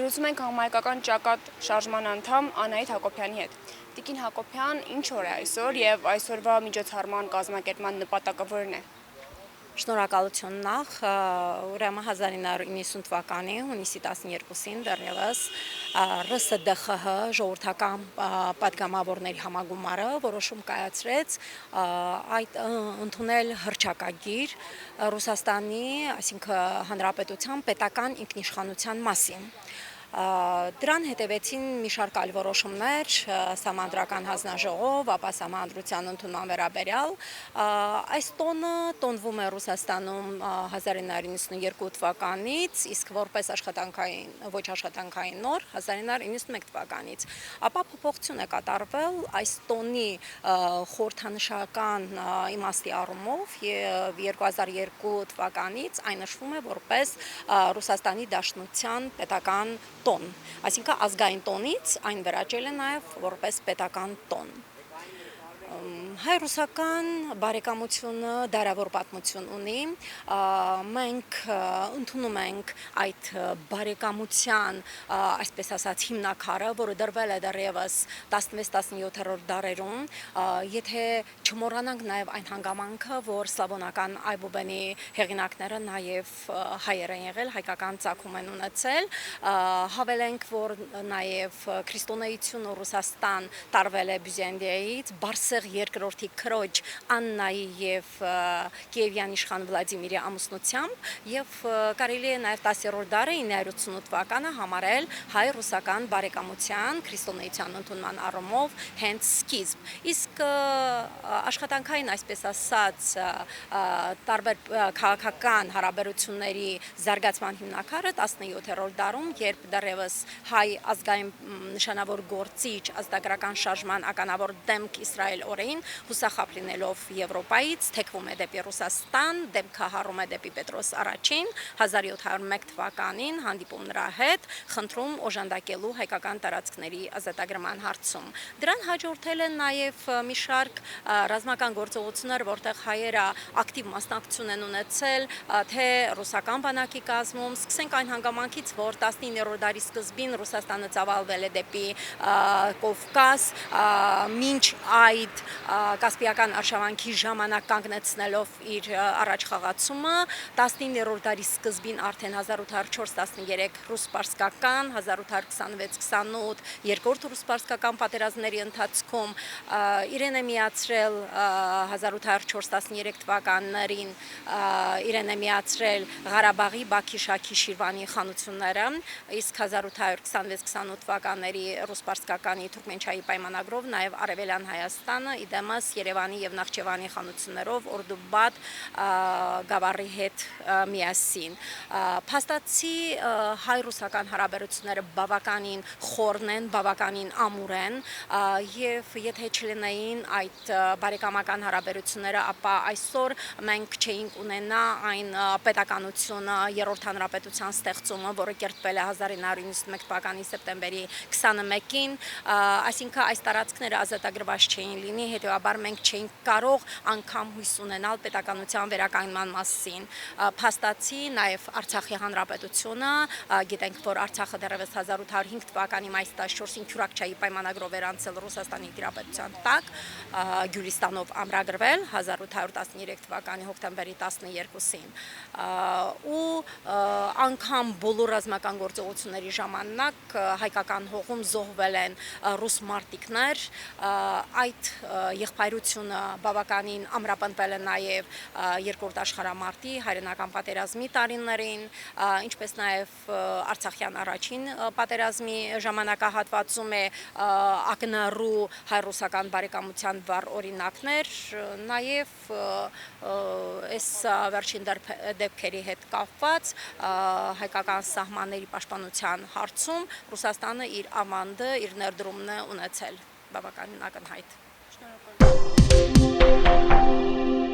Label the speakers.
Speaker 1: Զրուցում ենք համահայկական ճակատ շարժման անդամ Անահիտ Հակոբյանի հետ։ Տիկին Հակոբյան, ինչ օր է այսօր եւ այսօրվա միջոցառման կազմակերպման նպատակը որն է։
Speaker 2: Շնորհակալություն նախ, ուրեմն 1990 թվականի հունիսի 12-ին դեռևս ՌՍԴԽՀ ժողովրդական պատգամավորների համագումարը որոշում կայացրեց այդ ընդունել հռչակագիր Ռուսաստանի, այսինքն Հանրապետության պետական ինքնիշխանության մասին։ Դրան հետևեցին մի շարք այլ որոշումներ, Սահմանադրական հանձնաժողով, ապա Սահմանադրության ընդունման վերաբերյալ։ Այս տոնը տոնվում է Ռուսաստանում 1992 թվականից, իսկ որպես ոչ աշխատանքային նոր 1991 թվականից։ Ապա փոփոխություն է կատարվել այս տոնի խորհրդանշական իմաստի առումով եւ 2002 թվականից այն նշվում է որպես Ռուսաստանի Դաշնության պետական տոն, այսինքն ազգային տոնից այն վերաճել է նաև որպես պետական տոն։ Հայ-ռուսական բարեկամությունը դարավոր պատմություն ունի, մենք ընդունում ենք այդ բարեկամության, այսպես ասած, հիմնաքարը, որը դրվել է դեռևս 16-17-րդ դարերում, եթե չմոռանանք նաև այն հանգամանքը, որ սլավոնական այբուբենի հեղինակները նաև հայեր են եղել, հայկական ծագում են ունեցել, հավելենք, որ նաև քրիստոնեությունը Ռուսաստան տարվել է Բյուզանդիայից, Բարսեղ երկրորդի քրոջ Աննայի եւ Կիևյան իշխան Վլադիմիրի ամուսնությամբ եւ կարելի է նաև 10-րդ դարը 988 թվականը համարել հայ-ռուսական բարեկամության քրիստոնեության ընդունման առումով հենց սկիզբ։ Իսկ աշխատանքային, այսպես ասած, տարբեր քաղաքական հարաբերությունների զարգացման հիմնակարը 17-րդ դարում, երբ դեռևս հայ ազգային նշանավոր գործիչ ազատագրական շարժման ականավոր դեմք Իսրայել օրեին հուսախաբ լինելով Եվրոպայից թեքվում է դեպի Ռուսաստան, դեմքը հառում է դեպի Պետրոս առաջին 1701 թվականին հանդիպում նրա հետ, խնդրում օժանդակելու հայկական տարածքների ազատագրման հարցում։ Դրան հաջորդել են նաև մի շարք ռազմական գործողություններ, որտեղ հայերը ակտիվ մասնակցություն են ունեցել, թե ռուսական բանակի կազմում, սկսենք այն հանգամանքից, որ 19-րդ դարի սկզբին Ռուսաստանը ծավալվել է դեպի Կովկաս, մինչ այդ Կասպիական արշավանքի ժամանակ կանգնեցնելով իր առաջխաղացումը, 19-րդ դարի սկզբին արդեն 1804-13 ռուս-պարսկական, 1826-28 երկրորդ ռուս-պարսկական պատերազմների ընթացքում իրեն է միացրել 1804-13 թվականներին իրեն է միացրել Ղարաբաղի, Բաքի, Շաքի, Շիրվանի խանությունները, իսկ 1826-28 թվականների ռուս-պարսկականի Թուրքմենչայի պայմանագրով նաև Արևելյան Հայաստանը իդեմս Երևանի եւ Նախճեվանի խանություններով Օրդուբադ գավառի հետ միասին։ Փաստացի հայ-ռուսական հարաբերությունները բավականին խորն են, բավականին ամուր են եւ եթե չլինեին այդ բարեկամական հարաբերությունները, ապա այսօր մենք չէինք ունենա այն պետականությունը երրորդ հանրապետության ստեղծումը, որը կերտվել է 1991 թվականի սեպտեմբերի 21-ին, այսինքն այս տարածքները ազատագրված չէին լինի, հետեւաբար մենք չէինք կարող անգամ հույս ունենալ պետականության վերականգնման մասին։ Փաստացի նաև Արցախի հանրապետությունը, գիտենք, որ Արցախը դեռևս 1805 թվականի մայիսի 14-ին Քյուրաքչայի պայմանագրով էր անցել Ռուսաստանի տիրապետության տակ, Գյուլիստանով ամրագրվել 1813 թվականի հոկտեմբերի 12-ին։ Ու անգամ բոլոր ռազմական գործողությունների ժամանակ հայկական հողում զոհվել են ռուս մարտիկներ, այդ եղբայրությունը բավականին ամրապնդվել է նաև երկրորդ աշխարհամարտի հայրենական պատերազմի տարիներին, ինչպես նաև Արցախյան առաջին պատերազմի ժամանակահատվածում է ակնառու հայ-ռուսական բարեկամության վառ օրինակներ, նաև այս վերջին դեպքերի հետ կապված հայկական սահմանների պաշտպանության հարցում Ռուսաստանը իր ավանդը, իր ներդրումն է ունեցել բավականին ակնհայտ։
Speaker 1: Շնորհակալ եմ։